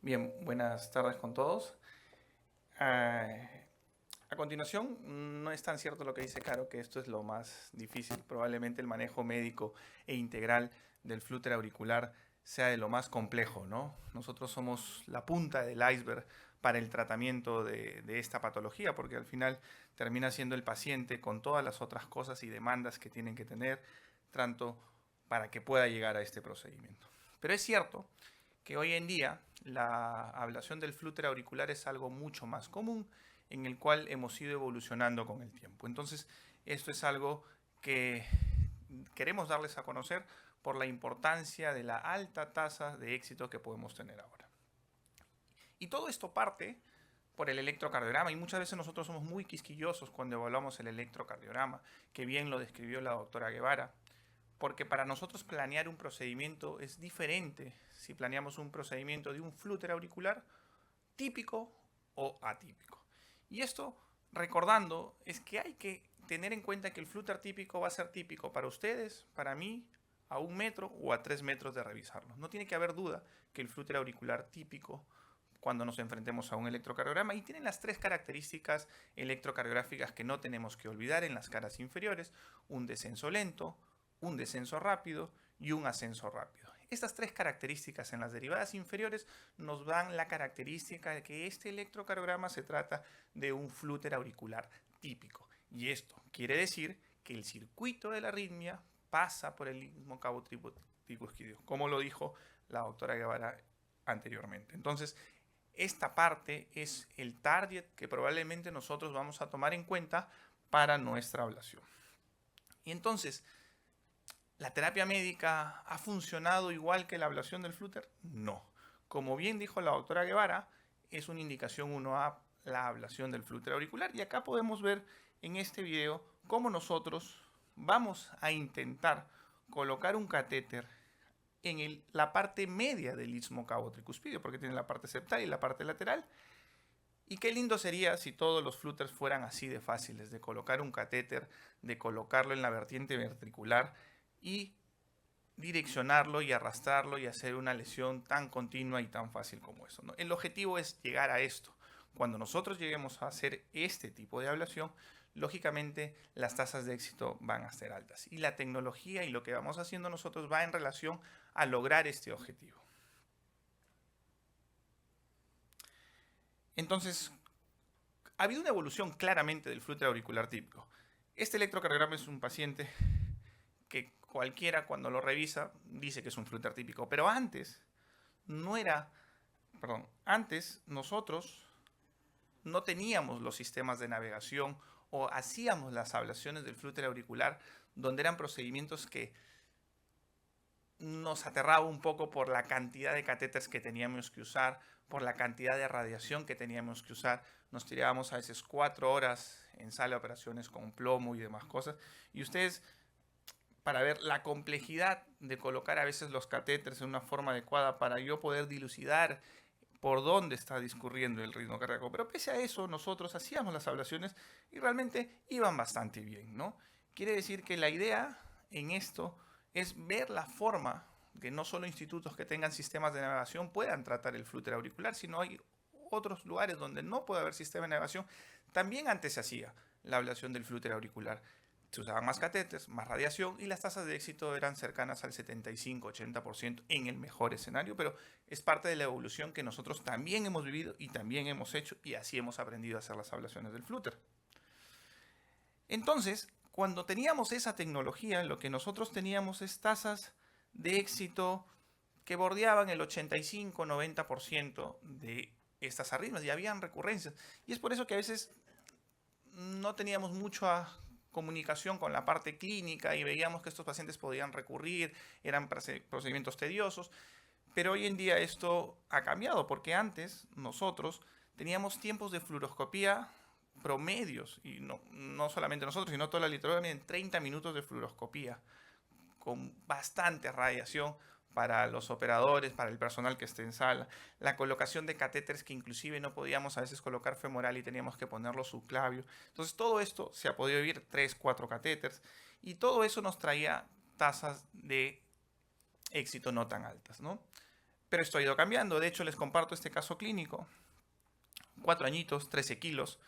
Bien, buenas tardes con todos. Ah, a continuación, no es tan cierto lo que dice Caro, que esto es lo más difícil. Probablemente el manejo médico e integral del flúter auricular sea de lo más complejo, ¿no? Nosotros somos la punta del iceberg para el tratamiento de esta patología, porque al final termina siendo el paciente con todas las otras cosas y demandas que tienen que tener, tanto para que pueda llegar a este procedimiento. Pero es cierto que hoy en día la ablación del flúter auricular es algo mucho más común, en el cual hemos ido evolucionando con el tiempo. Entonces, esto es algo que queremos darles a conocer por la importancia de la alta tasa de éxito que podemos tener ahora. Y todo esto parte por el electrocardiograma, y muchas veces nosotros somos muy quisquillosos cuando evaluamos el electrocardiograma, que bien lo describió la doctora Guevara, porque para nosotros planear un procedimiento es diferente si planeamos un procedimiento de un flúter auricular típico o atípico. Y esto, recordando, es que hay que tener en cuenta que el flúter típico va a ser típico para ustedes, para mí, a 1 metro o a 3 metros de revisarlo. No tiene que haber duda que el flúter auricular típico, cuando nos enfrentemos a un electrocardiograma, y tienen las tres características electrocardiográficas que no tenemos que olvidar en las caras inferiores: un descenso lento, un descenso rápido y un ascenso rápido. Estas tres características en las derivadas inferiores nos dan la característica de que este electrocardiograma se trata de un flúter auricular típico. Y esto quiere decir que el circuito de la arritmia pasa por el istmo cabo-tricúsquido, como lo dijo la doctora Guevara anteriormente. Entonces, esta parte es el target que probablemente nosotros vamos a tomar en cuenta para nuestra ablación. Y entonces, ¿la terapia médica ha funcionado igual que la ablación del flúter? No. Como bien dijo la doctora Guevara, es una indicación 1A la ablación del flúter auricular. Y acá podemos ver en este video cómo nosotros vamos a intentar colocar un catéter en la parte media del istmo cabo-tricuspidio, porque tiene la parte septal y la parte lateral. Y qué lindo sería si todos los flúters fueran así de fáciles, de colocar un catéter, de colocarlo en la vertiente ventricular y direccionarlo y arrastrarlo y hacer una lesión tan continua y tan fácil como eso, ¿no? El objetivo es llegar a esto. Cuando nosotros lleguemos a hacer este tipo de ablación, lógicamente las tasas de éxito van a ser altas. Y la tecnología y lo que vamos haciendo nosotros va en relación a lograr este objetivo. Entonces, ha habido una evolución claramente del flúter auricular típico. Este electrocardiograma es un paciente que cualquiera cuando lo revisa dice que es un flúter típico, pero antes antes nosotros no teníamos los sistemas de navegación o hacíamos las ablaciones del flúter auricular, donde eran procedimientos que nos aterraba un poco por la cantidad de catéteres que teníamos que usar, por la cantidad de radiación que teníamos que usar. Nos tirábamos a veces 4 horas en sala de operaciones con plomo y demás cosas. Y ustedes, para ver la complejidad de colocar a veces los catéteres en una forma adecuada para yo poder dilucidar por dónde está discurriendo el ritmo cardíaco. Pero pese a eso, nosotros hacíamos las ablaciones y realmente iban bastante bien, ¿no? Quiere decir que la idea en esto es ver la forma que no solo institutos que tengan sistemas de navegación puedan tratar el flúter auricular, sino hay otros lugares donde no puede haber sistema de navegación. También antes se hacía la ablación del flúter auricular. Se usaban más catéteres, más radiación y las tasas de éxito eran cercanas al 75-80% en el mejor escenario, pero es parte de la evolución que nosotros también hemos vivido y también hemos hecho, y así hemos aprendido a hacer las ablaciones del flúter. Entonces, cuando teníamos esa tecnología, lo que nosotros teníamos es tasas de éxito que bordeaban el 85-90% de estas arritmias y habían recurrencias. Y es por eso que a veces no teníamos mucha comunicación con la parte clínica y veíamos que estos pacientes podían recurrir, eran procedimientos tediosos, pero hoy en día esto ha cambiado porque antes nosotros teníamos tiempos de fluoroscopía promedios, y no solamente nosotros, sino toda la literatura, en 30 minutos de fluoroscopía, con bastante radiación para los operadores, para el personal que esté en sala, la colocación de catéteres que inclusive no podíamos a veces colocar femoral y teníamos que ponerlo subclavio. Entonces todo esto se ha podido vivir, 3, 4 catéteres, y todo eso nos traía tasas de éxito no tan altas, ¿no? Pero esto ha ido cambiando. De hecho, les comparto este caso clínico. 4 añitos, 13 kilos,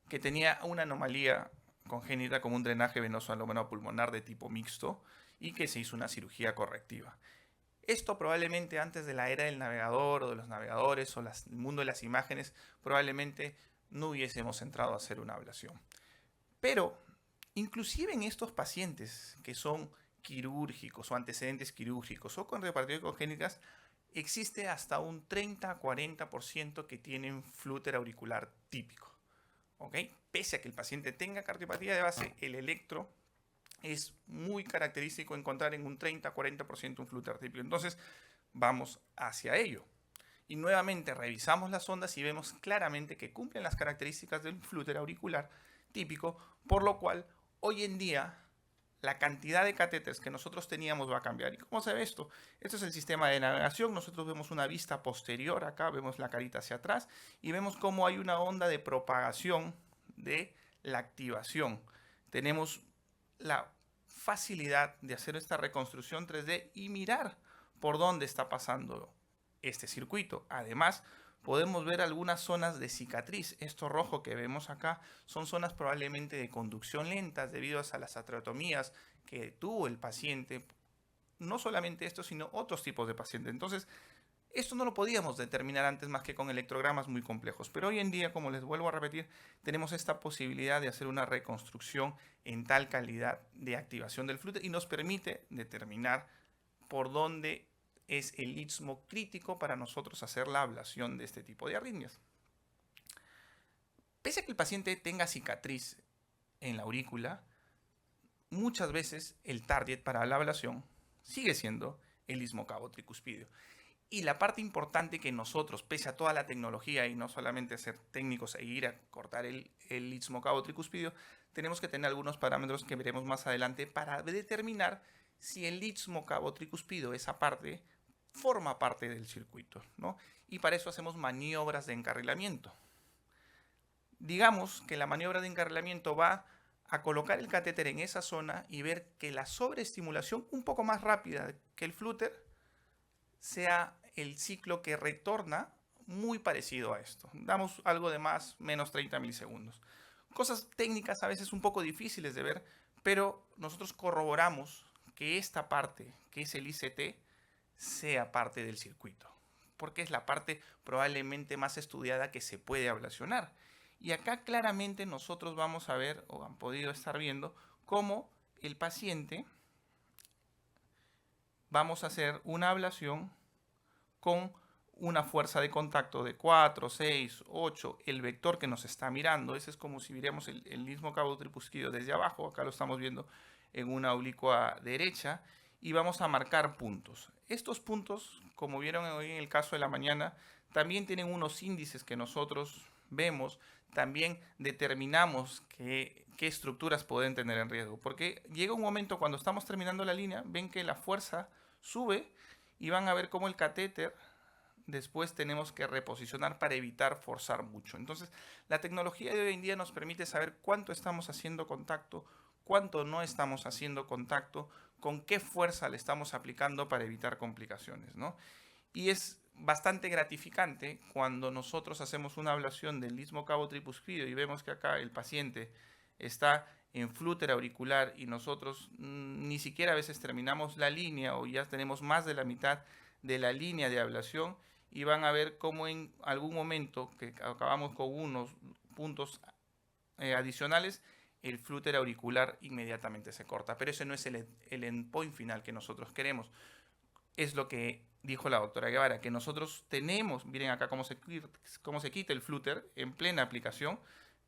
que tenía una anomalía congénita como un drenaje venoso pulmonar de tipo mixto y que se hizo una cirugía correctiva. Esto probablemente antes de la era del navegador o de los navegadores o el mundo de las imágenes, probablemente no hubiésemos entrado a hacer una ablación. Pero, inclusive en estos pacientes que son quirúrgicos o antecedentes quirúrgicos o con repartidores congénitas, existe hasta un 30-40% que tienen flúter auricular típico. ¿Ok? Pese a que el paciente tenga cardiopatía de base, el electro es muy característico encontrar en un 30-40% un flúter típico. Entonces, vamos hacia ello. Y nuevamente revisamos las ondas y vemos claramente que cumplen las características del flúter auricular típico, por lo cual hoy en día la cantidad de catéteres que nosotros teníamos va a cambiar. ¿Y cómo se ve esto? Esto es el sistema de navegación. Nosotros vemos una vista posterior acá, vemos la carita hacia atrás y vemos cómo hay una onda de propagación de la activación. Tenemos la facilidad de hacer esta reconstrucción 3D y mirar por dónde está pasando este circuito. Además, podemos ver algunas zonas de cicatriz. Esto rojo que vemos acá son zonas probablemente de conducción lentas debido a las atriotomías que tuvo el paciente. No solamente esto, sino otros tipos de pacientes. Entonces, esto no lo podíamos determinar antes más que con electrogramas muy complejos. Pero hoy en día, como les vuelvo a repetir, tenemos esta posibilidad de hacer una reconstrucción en tal calidad de activación del flúter y nos permite determinar por dónde es el istmo crítico para nosotros hacer la ablación de este tipo de arritmias. Pese a que el paciente tenga cicatriz en la aurícula, muchas veces el target para la ablación sigue siendo el istmo cavo-tricuspidio. Y la parte importante que nosotros, pese a toda la tecnología y no solamente ser técnicos e ir a cortar el istmo cavo-tricuspidio, tenemos que tener algunos parámetros que veremos más adelante para determinar si el istmo cavo-tricuspidio, esa parte, forma parte del circuito, ¿no? Y para eso hacemos maniobras de encarrilamiento. Digamos que la maniobra de encarrilamiento va a colocar el catéter en esa zona y ver que la sobreestimulación un poco más rápida que el flúter sea el ciclo que retorna muy parecido a esto. Damos algo de más, menos 30 milisegundos. Cosas técnicas a veces un poco difíciles de ver, pero nosotros corroboramos que esta parte, que es el ICT, sea parte del circuito, porque es la parte probablemente más estudiada que se puede ablacionar. Y acá claramente nosotros vamos a ver, o han podido estar viendo, cómo el paciente vamos a hacer una ablación con una fuerza de contacto de 4, 6, 8, el vector que nos está mirando. Ese es como si viéramos el mismo cabo tripusquidio desde abajo. Acá lo estamos viendo en una oblicua derecha. Y vamos a marcar puntos. Estos puntos, como vieron hoy en el caso de la mañana, también tienen unos índices que nosotros vemos. También determinamos qué estructuras pueden tener en riesgo. Porque llega un momento cuando estamos terminando la línea, ven que la fuerza sube y van a ver cómo el catéter después tenemos que reposicionar para evitar forzar mucho. Entonces, la tecnología de hoy en día nos permite saber cuánto estamos haciendo contacto, cuánto no estamos haciendo contacto, con qué fuerza le estamos aplicando para evitar complicaciones, ¿no? Y es bastante gratificante cuando nosotros hacemos una ablación del istmo cavo-tricuspidio y vemos que acá el paciente está en flúter auricular y nosotros ni siquiera a veces terminamos la línea o ya tenemos más de la mitad de la línea de ablación y van a ver cómo en algún momento que acabamos con unos puntos adicionales, el flúter auricular inmediatamente se corta. Pero ese no es el endpoint final que nosotros queremos. Es lo que dijo la doctora Guevara, que nosotros tenemos, miren acá cómo se quita el flúter en plena aplicación.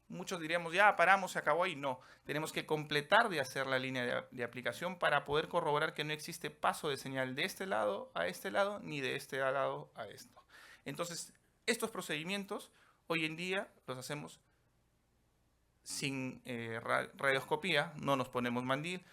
Muchos diríamos, ya paramos, se acabó ahí. No, tenemos que completar de hacer la línea de aplicación para poder corroborar que no existe paso de señal de este lado a este lado, ni de este lado a esto. Entonces, estos procedimientos hoy en día los hacemos sin radioscopía, no nos ponemos mandil,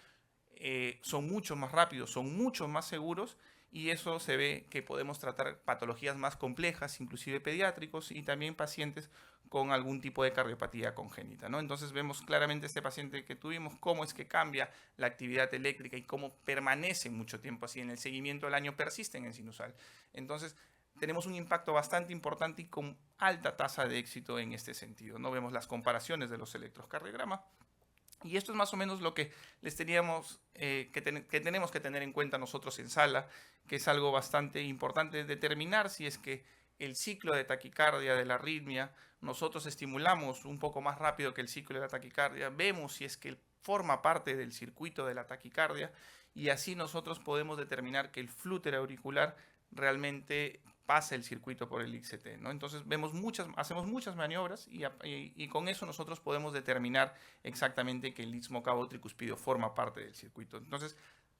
son mucho más rápidos, son mucho más seguros y eso se ve que podemos tratar patologías más complejas, inclusive pediátricos y también pacientes con algún tipo de cardiopatía congénita, ¿no? Entonces vemos claramente este paciente que tuvimos, cómo es que cambia la actividad eléctrica y cómo permanece mucho tiempo así en el seguimiento del año, persisten en sinusal. Entonces tenemos un impacto bastante importante y con alta tasa de éxito en este sentido. No vemos las comparaciones de los electrocardiogramas. Y esto es más o menos lo que les teníamos que tenemos que tener en cuenta nosotros en sala, que es algo bastante importante determinar si es que el ciclo de taquicardia de la arritmia nosotros estimulamos un poco más rápido que el ciclo de la taquicardia, vemos si es que forma parte del circuito de la taquicardia y así nosotros podemos determinar que el flúter auricular realmente pasa el circuito por el ICT, ¿no? Entonces hacemos muchas maniobras y con eso nosotros podemos determinar exactamente que el istmo cabo tricuspidio forma parte del circuito. Entonces,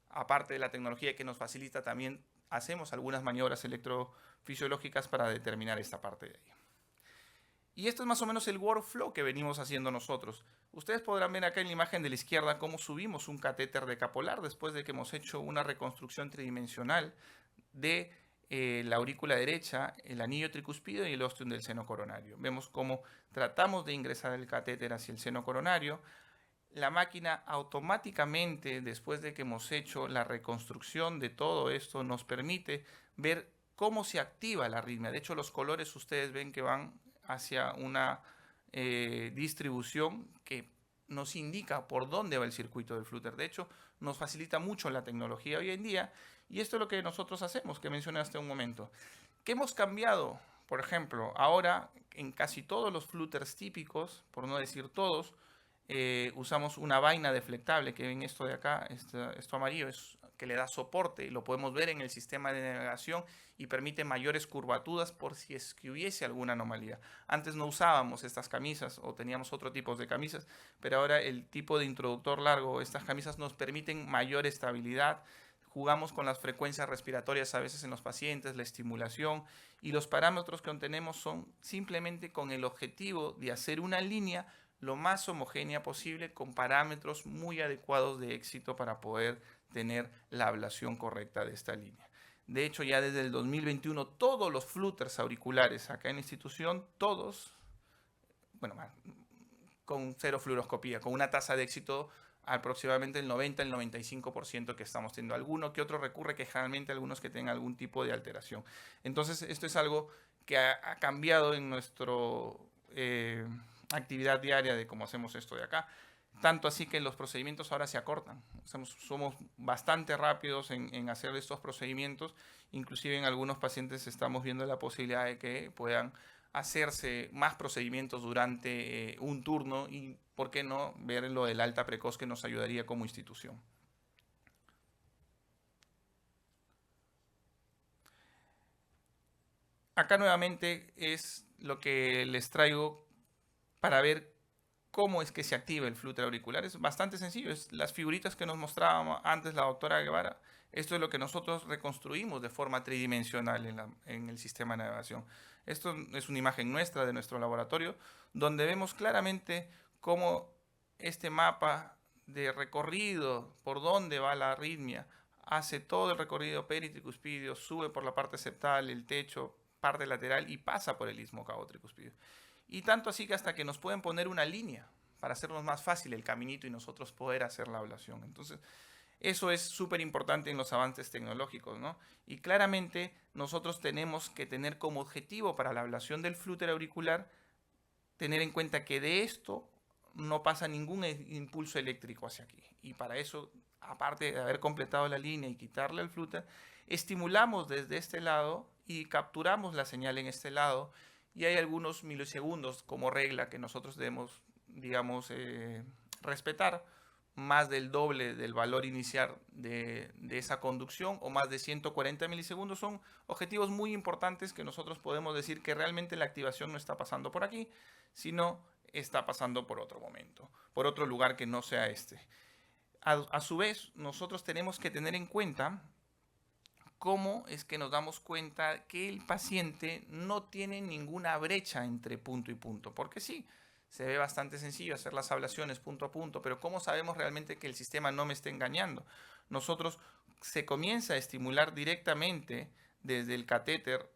aparte de la tecnología que nos facilita, también hacemos algunas maniobras electrofisiológicas para determinar esta parte de ahí. Y esto es más o menos el workflow que venimos haciendo nosotros. Ustedes podrán ver acá en la imagen de la izquierda cómo subimos un catéter decapolar después de que hemos hecho una reconstrucción tridimensional de la aurícula derecha, el anillo tricuspidio y el ostium del seno coronario. Vemos cómo tratamos de ingresar el catéter hacia el seno coronario. La máquina automáticamente, después de que hemos hecho la reconstrucción de todo esto, nos permite ver cómo se activa la arritmia. De hecho, los colores ustedes ven que van hacia una distribución que nos indica por dónde va el circuito del flúter. De hecho, nos facilita mucho la tecnología hoy en día y esto es lo que nosotros hacemos, que mencioné hace un momento. ¿Qué hemos cambiado? Por ejemplo, ahora en casi todos los flúters típicos, por no decir todos, usamos una vaina deflectable, que ven esto de acá, esto amarillo, es que le da soporte y lo podemos ver en el sistema de navegación y permite mayores curvaturas por si es que hubiese alguna anomalía. Antes no usábamos estas camisas o teníamos otro tipo de camisas, pero ahora el tipo de introductor largo, estas camisas nos permiten mayor estabilidad. Jugamos con las frecuencias respiratorias a veces en los pacientes, la estimulación y los parámetros que obtenemos son simplemente con el objetivo de hacer una línea lo más homogénea posible con parámetros muy adecuados de éxito para poder tener la ablación correcta de esta línea. De hecho, ya desde el 2021 todos los flúters auriculares acá en la institución, todos, bueno, con cero fluoroscopía, con una tasa de éxito aproximadamente el 90 al 95% que estamos teniendo. Alguno que otro recurre, que generalmente algunos que tengan algún tipo de alteración. Entonces, esto es algo que ha cambiado en nuestro actividad diaria de cómo hacemos esto de acá. Tanto así que los procedimientos ahora se acortan. Somos bastante rápidos en hacer estos procedimientos. Inclusive en algunos pacientes estamos viendo la posibilidad de que puedan hacerse más procedimientos durante un turno y, ¿por qué no?, ver lo del alta precoz que nos ayudaría como institución. Acá nuevamente es lo que les traigo para ver cómo es que se activa el flúter auricular. Es bastante sencillo, es las figuritas que nos mostraba antes la doctora Guevara. Esto es lo que nosotros reconstruimos de forma tridimensional en el sistema de navegación. Esto es una imagen nuestra de nuestro laboratorio, donde vemos claramente cómo este mapa de recorrido, por dónde va la arritmia, hace todo el recorrido peritricuspidio, sube por la parte septal, el techo, parte lateral y pasa por el istmo cabo tricuspidio. Y tanto así que hasta que nos pueden poner una línea para hacernos más fácil el caminito y nosotros poder hacer la ablación. Entonces, eso es súper importante en los avances tecnológicos, ¿no? Y claramente nosotros tenemos que tener como objetivo para la ablación del flúter auricular tener en cuenta que de esto no pasa ningún impulso eléctrico hacia aquí. Y para eso, aparte de haber completado la línea y quitarle el flúter, estimulamos desde este lado y capturamos la señal en este lado. Y hay algunos milisegundos como regla que nosotros debemos, digamos, respetar, más del doble del valor inicial de esa conducción o más de 140 milisegundos son objetivos muy importantes que nosotros podemos decir que realmente la activación no está pasando por aquí, sino está pasando por otro momento, por otro lugar que no sea este. A su vez, nosotros tenemos que tener en cuenta cómo es que nos damos cuenta que el paciente no tiene ninguna brecha entre punto y punto, porque sí, se ve bastante sencillo hacer las ablaciones punto a punto, pero ¿cómo sabemos realmente que el sistema no me está engañando? Nosotros se comienza a estimular directamente desde el catéter,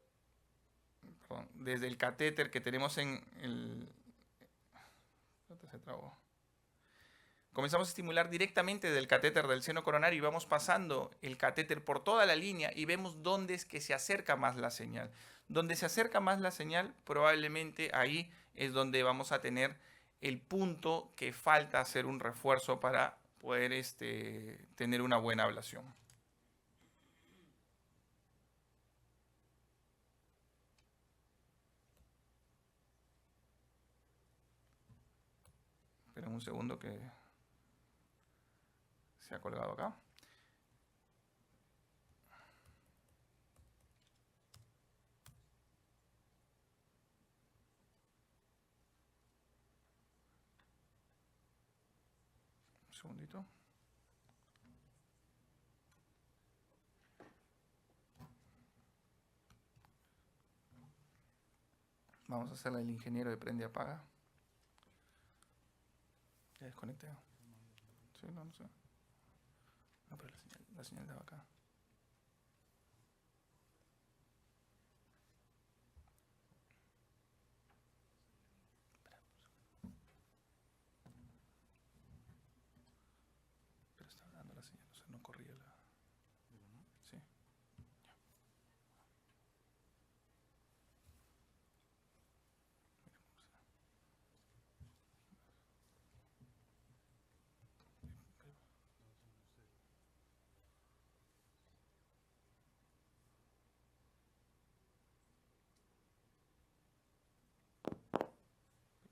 que tenemos en el... Se trabó. Comenzamos a estimular directamente del catéter del seno coronario y vamos pasando el catéter por toda la línea y vemos dónde es que se acerca más la señal. Donde se acerca más la señal, probablemente ahí es donde vamos a tener el punto que falta hacer un refuerzo para poder tener una buena ablación. Esperen un segundo que se ha colgado acá. Un segundito. Vamos a hacerle el ingeniero de prende y apaga. Ya desconecté. Sí, no sé. No, pero la señal de acá. Pero está dando la señal, o sea, no corría la... Sí.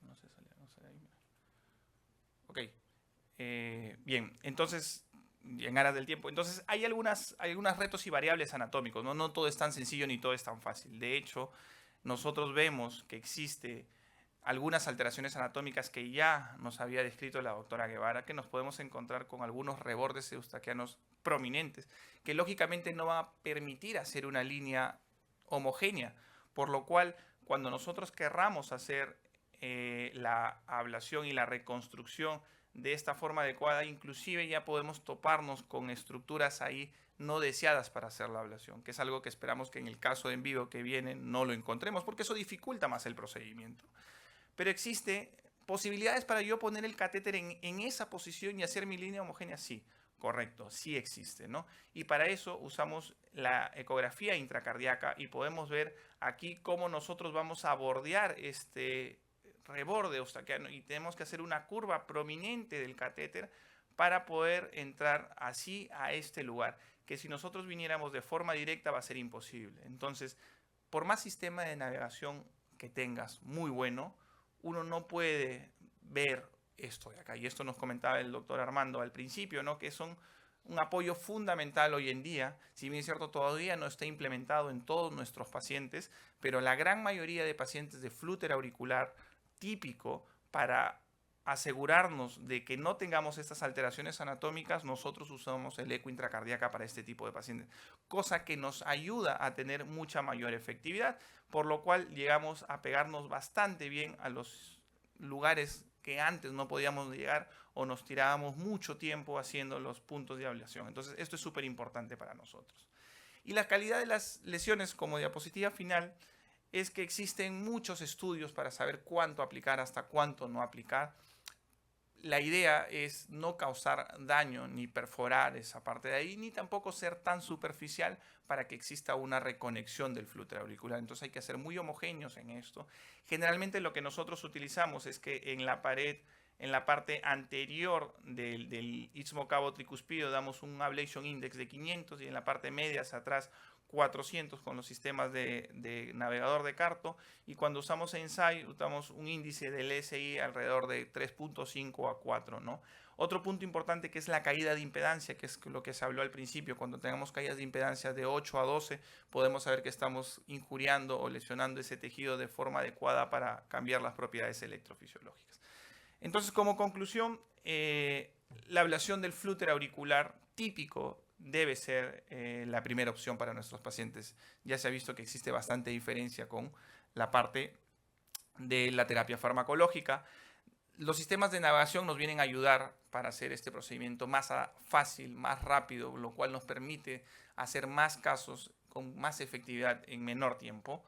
No sé, no sé ahí, mira. Ok. Bien, entonces, en aras del tiempo, entonces hay algunos retos y variables anatómicos, ¿no? No todo es tan sencillo ni todo es tan fácil. De hecho, nosotros vemos que existe algunas alteraciones anatómicas que ya nos había descrito la doctora Guevara, que nos podemos encontrar con algunos rebordes eustaquianos prominentes, que lógicamente no van a permitir hacer una línea homogénea, por lo cual cuando nosotros querramos hacer la ablación y la reconstrucción de esta forma adecuada, inclusive ya podemos toparnos con estructuras ahí no deseadas para hacer la ablación, que es algo que esperamos que en el caso de en vivo que viene no lo encontremos, porque eso dificulta más el procedimiento. Pero existe posibilidades para yo poner el catéter en esa posición y hacer mi línea homogénea, sí, correcto, sí existe, ¿no? Y para eso usamos la ecografía intracardíaca y podemos ver aquí cómo nosotros vamos a bordear este reborde eustaquiano y tenemos que hacer una curva prominente del catéter para poder entrar así a este lugar, que si nosotros viniéramos de forma directa va a ser imposible. Entonces, por más sistema de navegación que tengas muy bueno, uno no puede ver esto de acá. Y esto nos comentaba el doctor Armando al principio, ¿no? Que son un apoyo fundamental hoy en día. Si bien es cierto, todavía no está implementado en todos nuestros pacientes, pero la gran mayoría de pacientes de flúter auricular típico, para asegurarnos de que no tengamos estas alteraciones anatómicas, nosotros usamos el eco intracardíaca para este tipo de pacientes, cosa que nos ayuda a tener mucha mayor efectividad, por lo cual llegamos a pegarnos bastante bien a los lugares que antes no podíamos llegar o nos tirábamos mucho tiempo haciendo los puntos de ablación. Entonces, esto es súper importante para nosotros. Y la calidad de las lesiones, como diapositiva final, es que existen muchos estudios para saber cuánto aplicar, hasta cuánto no aplicar. La idea es no causar daño ni perforar esa parte de ahí, ni tampoco ser tan superficial para que exista una reconexión del flúter auricular. Entonces hay que ser muy homogéneos en esto. Generalmente lo que nosotros utilizamos es que en la pared, en la parte anterior del istmo cavo tricuspidio, damos un ablation index de 500 y en la parte media hacia atrás 400 con los sistemas de navegador de Carto, y cuando usamos Ensai usamos un índice del SI alrededor de 3.5 a 4, ¿no? Otro punto importante que es la caída de impedancia, que es lo que se habló al principio. Cuando tengamos caídas de impedancia de 8 a 12, podemos saber que estamos injuriando o lesionando ese tejido de forma adecuada para cambiar las propiedades electrofisiológicas. Entonces, como conclusión, la ablación del flúter auricular típico debe ser la primera opción para nuestros pacientes. Ya se ha visto que existe bastante diferencia con la parte de la terapia farmacológica. Los sistemas de navegación nos vienen a ayudar para hacer este procedimiento más fácil, más rápido, lo cual nos permite hacer más casos con más efectividad en menor tiempo.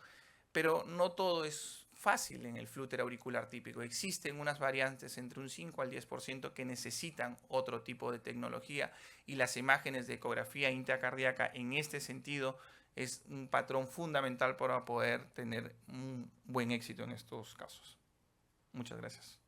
Pero no todo es fácil en el flúter auricular típico. Existen unas variantes entre un 5 al 10% que necesitan otro tipo de tecnología, y las imágenes de ecografía intracardíaca en este sentido es un patrón fundamental para poder tener un buen éxito en estos casos. Muchas gracias.